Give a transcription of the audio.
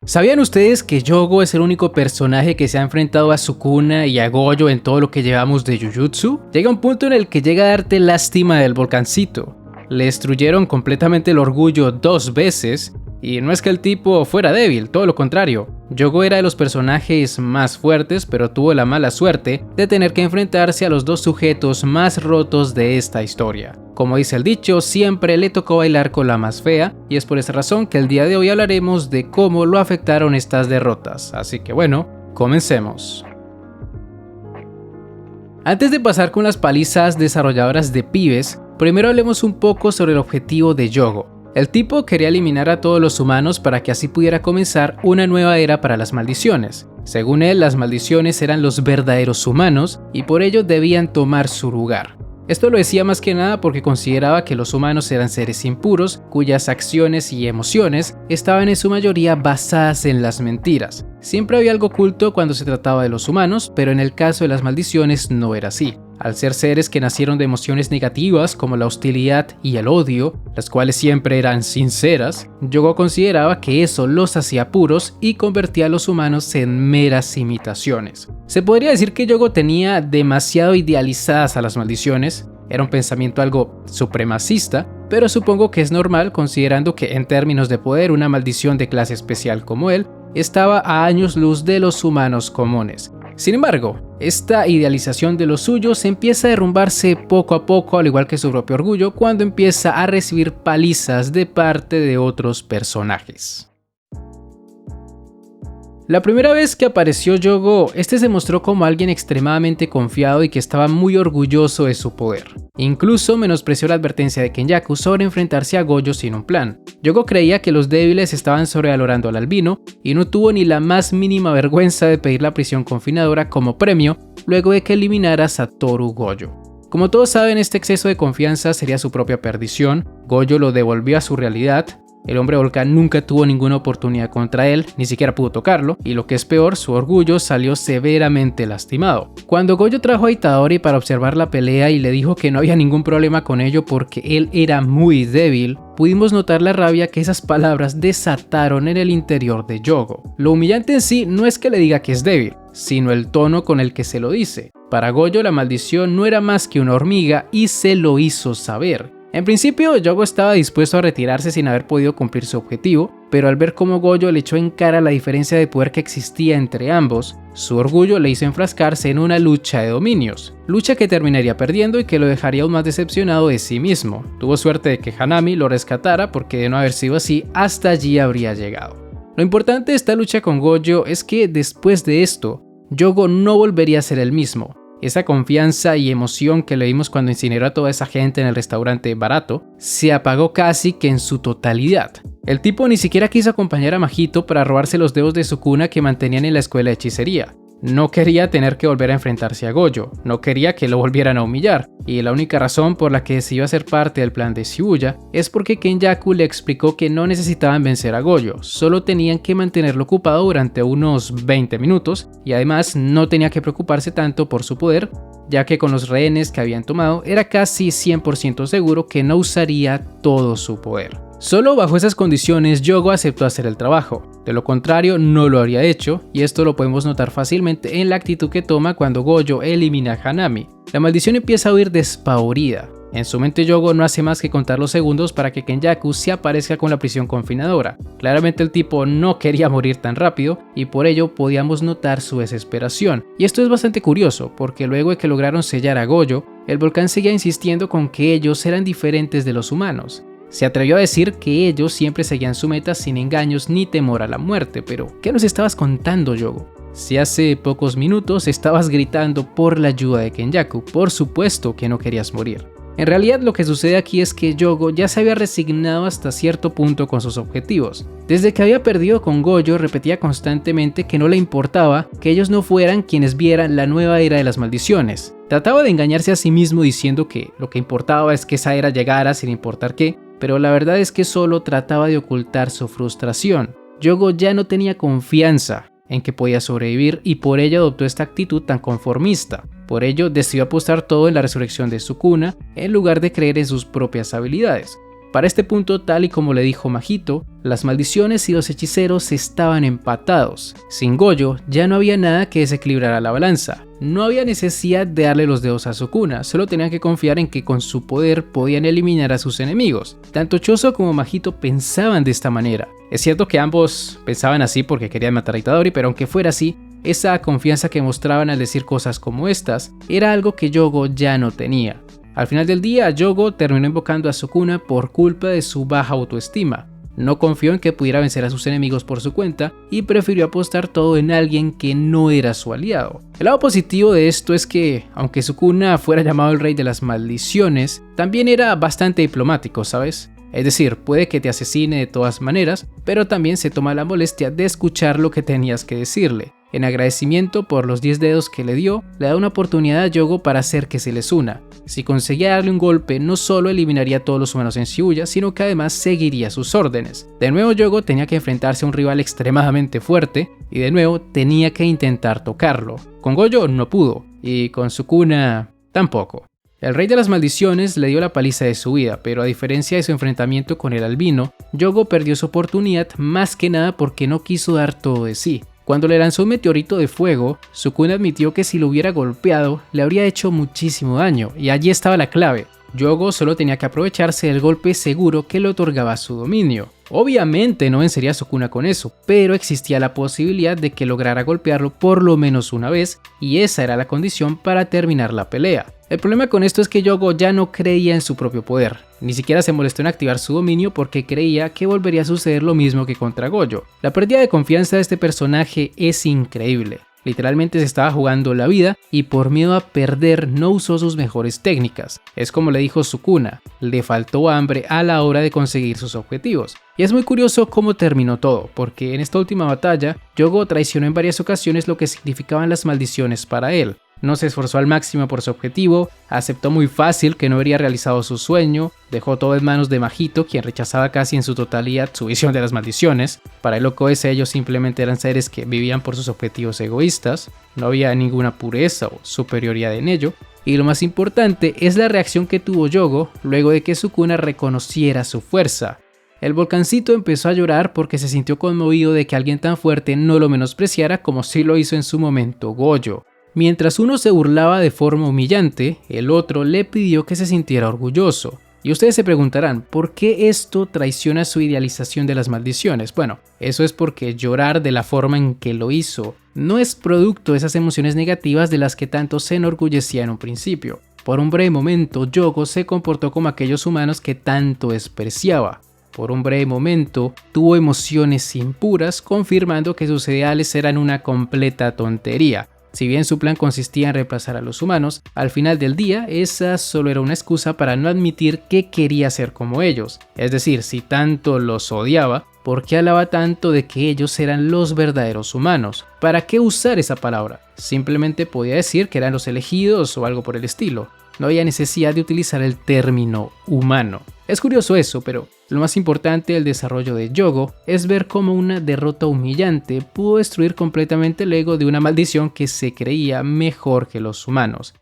¿Sabían ustedes que Yogo es el único personaje que se ha enfrentado a Sukuna y a Gojo en todo lo que llevamos de Jujutsu? Llega un punto en el que llega a darte lástima del volcancito. Le destruyeron completamente el orgullo 2 veces, y no es que el tipo fuera débil, todo lo contrario. Yogo era de los personajes más fuertes, pero tuvo la mala suerte de tener que enfrentarse a los dos sujetos más rotos de esta historia. Como dice el dicho, siempre le tocó bailar con la más fea, y es por esa razón que el día de hoy hablaremos de cómo lo afectaron estas derrotas. Así que bueno, comencemos. Antes de pasar con las palizas desarrolladoras de pibes, primero hablemos un poco sobre el objetivo de Yogo. El tipo quería eliminar a todos los humanos para que así pudiera comenzar una nueva era para las maldiciones. Según él, las maldiciones eran los verdaderos humanos y por ello debían tomar su lugar. Esto lo decía más que nada porque consideraba que los humanos eran seres impuros, cuyas acciones y emociones estaban en su mayoría basadas en las mentiras. Siempre había algo oculto cuando se trataba de los humanos, pero en el caso de las maldiciones no era así. Al ser seres que nacieron de emociones negativas como la hostilidad y el odio, las cuales siempre eran sinceras, Yogo consideraba que eso los hacía puros y convertía a los humanos en meras imitaciones. Se podría decir que Yogo tenía demasiado idealizadas a las maldiciones, era un pensamiento algo supremacista, pero supongo que es normal considerando que en términos de poder una maldición de clase especial como él estaba a años luz de los humanos comunes. Sin embargo, esta idealización de los suyos empieza a derrumbarse poco a poco, al igual que su propio orgullo, cuando empieza a recibir palizas de parte de otros personajes. La primera vez que apareció Yogo, este se mostró como alguien extremadamente confiado y que estaba muy orgulloso de su poder. Incluso menospreció la advertencia de Kenjaku sobre enfrentarse a Gojo sin un plan. Yogo creía que los débiles estaban sobrevalorando al albino y no tuvo ni la más mínima vergüenza de pedir la prisión confinadora como premio luego de que eliminara a Satoru Gojo. Como todos saben, este exceso de confianza sería su propia perdición. Gojo lo devolvió a su realidad. El hombre volcán nunca tuvo ninguna oportunidad contra él, ni siquiera pudo tocarlo, y lo que es peor, su orgullo salió severamente lastimado. Cuando Gojo trajo a Itadori para observar la pelea y le dijo que no había ningún problema con ello porque él era muy débil, pudimos notar la rabia que esas palabras desataron en el interior de Yogo. Lo humillante en sí no es que le diga que es débil, sino el tono con el que se lo dice. Para Gojo la maldición no era más que una hormiga y se lo hizo saber. En principio, Yogo estaba dispuesto a retirarse sin haber podido cumplir su objetivo, pero al ver cómo Gojo le echó en cara la diferencia de poder que existía entre ambos, su orgullo le hizo enfrascarse en una lucha de dominios, lucha que terminaría perdiendo y que lo dejaría aún más decepcionado de sí mismo. Tuvo suerte de que Hanami lo rescatara porque de no haber sido así, hasta allí habría llegado. Lo importante de esta lucha con Gojo es que después de esto, Yogo no volvería a ser el mismo. Esa confianza y emoción que le vimos cuando incineró a toda esa gente en el restaurante barato, se apagó casi que en su totalidad. El tipo ni siquiera quiso acompañar a Mahito para robarse los dedos de Sukuna que mantenían en la escuela de hechicería. No quería tener que volver a enfrentarse a Gojo, no quería que lo volvieran a humillar, y la única razón por la que decidió hacer parte del plan de Shibuya es porque Kenjaku le explicó que no necesitaban vencer a Gojo, solo tenían que mantenerlo ocupado durante unos 20 minutos, y además no tenía que preocuparse tanto por su poder, ya que con los rehenes que habían tomado era casi 100% seguro que no usaría todo su poder. Solo bajo esas condiciones Yogo aceptó hacer el trabajo, de lo contrario no lo habría hecho, y esto lo podemos notar fácilmente en la actitud que toma cuando Gojo elimina a Hanami. La maldición empieza a huir despavorida. En su mente Yogo no hace más que contar los segundos para que Kenjaku se aparezca con la prisión confinadora. Claramente el tipo no quería morir tan rápido y por ello podíamos notar su desesperación. Y esto es bastante curioso porque luego de que lograron sellar a Gojo, el volcán seguía insistiendo con que ellos eran diferentes de los humanos. Se atrevió a decir que ellos siempre seguían su meta sin engaños ni temor a la muerte, pero ¿qué nos estabas contando, Yogo? Si hace pocos minutos estabas gritando por la ayuda de Kenjaku, por supuesto que no querías morir. En realidad lo que sucede aquí es que Yogo ya se había resignado hasta cierto punto con sus objetivos. Desde que había perdido con Gojo repetía constantemente que no le importaba que ellos no fueran quienes vieran la nueva era de las maldiciones. Trataba de engañarse a sí mismo diciendo que lo que importaba es que esa era llegara sin importar qué, pero la verdad es que solo trataba de ocultar su frustración. Yogo ya no tenía confianza en que podía sobrevivir y por ello adoptó esta actitud tan conformista. Por ello decidió apostar todo en la resurrección de Sukuna en lugar de creer en sus propias habilidades. Para este punto, tal y como le dijo Mahito, las maldiciones y los hechiceros estaban empatados. Sin Gojo ya no había nada que desequilibrara la balanza. No había necesidad de darle los dedos a Sukuna, solo tenían que confiar en que con su poder podían eliminar a sus enemigos. Tanto Choso como Mahito pensaban de esta manera. Es cierto que ambos pensaban así porque querían matar a Itadori, pero aunque fuera así, esa confianza que mostraban al decir cosas como estas era algo que Yogo ya no tenía. Al final del día, Yogo terminó invocando a Sukuna por culpa de su baja autoestima. No confió en que pudiera vencer a sus enemigos por su cuenta y prefirió apostar todo en alguien que no era su aliado. El lado positivo de esto es que, aunque Sukuna fuera llamado el rey de las maldiciones, también era bastante diplomático, ¿sabes? Es decir, puede que te asesine de todas maneras, pero también se toma la molestia de escuchar lo que tenías que decirle. En agradecimiento por los 10 dedos que le dio, le da una oportunidad a Yogo para hacer que se les una. Si conseguía darle un golpe, no solo eliminaría a todos los humanos en Shibuya, sino que además seguiría sus órdenes. De nuevo Yogo tenía que enfrentarse a un rival extremadamente fuerte, y de nuevo tenía que intentar tocarlo. Con Gojo no pudo, y con Sukuna tampoco. El rey de las maldiciones le dio la paliza de su vida, pero a diferencia de su enfrentamiento con el albino, Yogo perdió su oportunidad más que nada porque no quiso dar todo de sí. Cuando le lanzó un meteorito de fuego, Sukuna admitió que si lo hubiera golpeado, le habría hecho muchísimo daño, y allí estaba la clave. Yogo solo tenía que aprovecharse del golpe seguro que le otorgaba su dominio. Obviamente no vencería a Sukuna con eso, pero existía la posibilidad de que lograra golpearlo por lo menos una vez, y esa era la condición para terminar la pelea. El problema con esto es que Yogo ya no creía en su propio poder, ni siquiera se molestó en activar su dominio porque creía que volvería a suceder lo mismo que contra Gojo. La pérdida de confianza de este personaje es increíble. Literalmente se estaba jugando la vida y por miedo a perder no usó sus mejores técnicas. Es como le dijo Sukuna, le faltó hambre a la hora de conseguir sus objetivos. Y es muy curioso cómo terminó todo, porque en esta última batalla, Yogo traicionó en varias ocasiones lo que significaban las maldiciones para él. No se esforzó al máximo por su objetivo, aceptó muy fácil que no habría realizado su sueño, dejó todo en manos de Mahito, quien rechazaba casi en su totalidad su visión de las maldiciones. Para el loco ese, ellos simplemente eran seres que vivían por sus objetivos egoístas, no había ninguna pureza o superioridad en ello. Y lo más importante es la reacción que tuvo Yogo luego de que Sukuna reconociera su fuerza. El volcancito empezó a llorar porque se sintió conmovido de que alguien tan fuerte no lo menospreciara como sí lo hizo en su momento Gojo. Mientras uno se burlaba de forma humillante, el otro le pidió que se sintiera orgulloso. Y ustedes se preguntarán, ¿por qué esto traiciona su idealización de las maldiciones? Bueno, eso es porque llorar de la forma en que lo hizo no es producto de esas emociones negativas de las que tanto se enorgullecía en un principio. Por un breve momento, Yogo se comportó como aquellos humanos que tanto despreciaba. Por un breve momento, tuvo emociones impuras, confirmando que sus ideales eran una completa tontería. Si bien su plan consistía en reemplazar a los humanos, al final del día esa solo era una excusa para no admitir que quería ser como ellos. Es decir, si tanto los odiaba, ¿por qué hablaba tanto de que ellos eran los verdaderos humanos? ¿Para qué usar esa palabra? Simplemente podía decir que eran los elegidos o algo por el estilo. No había necesidad de utilizar el término humano. Es curioso eso, pero lo más importante del desarrollo de Yogo es ver cómo una derrota humillante pudo destruir completamente el ego de una maldición que se creía mejor que los humanos.